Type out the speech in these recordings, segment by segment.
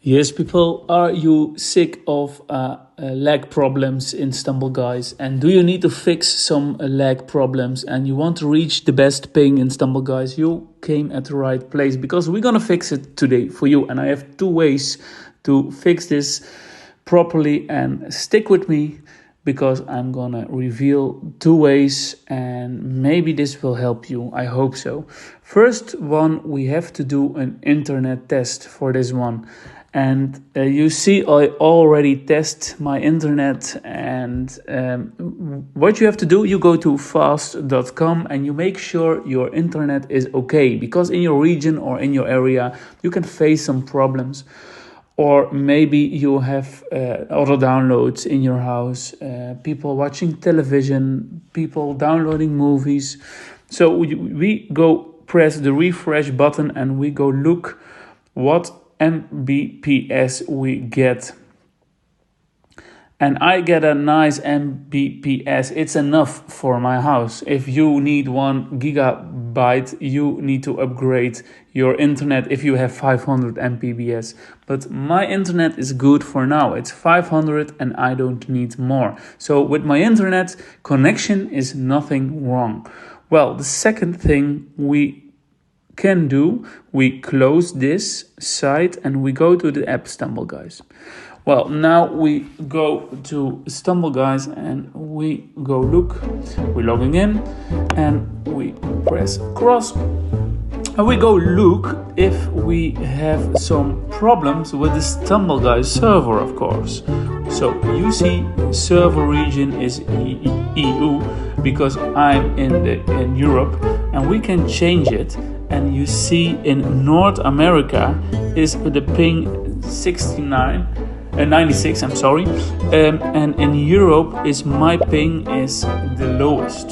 Yes, people, are you sick of lag problems in Istanbul, guys? And do you need to fix some lag problems and you want to reach the best ping in Istanbul, guys? You came at the right place because we're gonna fix it today for you. And I have two ways to fix this properly, and stick with me because I'm gonna reveal two ways and maybe this will help you. I hope so. First one, we have to do an internet test for this one. And you see, I already test my internet, and what you have to do, you go to fast.com and you make sure your internet is okay, because in your region or in your area, you can face some problems. Or maybe you have auto downloads in your house, people watching television, people downloading movies. So we go press the refresh button and we go look what Mbps we get. And I get a nice Mbps. It's enough for my house. If you need 1 gigabyte, you need to upgrade your internet if you have 500 Mbps. But my internet is good for now. It's 500 and I don't need more. So with my internet connection is nothing wrong. Well, the second thing we can do, we close this site and we go to the app Istanbul, guys. Well, now we go to Istanbul, guys, and we go look. We're logging in and we press cross and we go look if we have some problems with the Istanbul, guys, server, of course. So you see server region is EU because I'm in Europe, and we can change it. And you see in North America is the ping 96, I'm sorry. And in Europe is my ping is the lowest.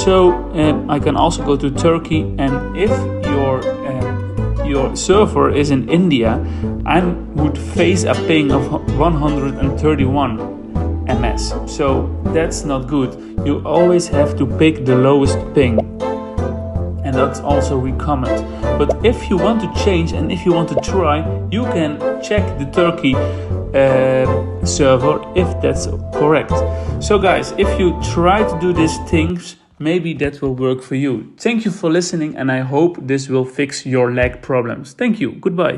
So I can also go to Turkey, and if your server is in India, I would face a ping of 131 ms. So that's not good. You always have to pick the lowest ping. And that's also recommended. But if you want to change and if you want to try, you can check the Turkey server if that's correct. So guys, if you try to do these things, maybe that will work for you. Thank you for listening, and I hope this will fix your lag problems. Thank you. Goodbye.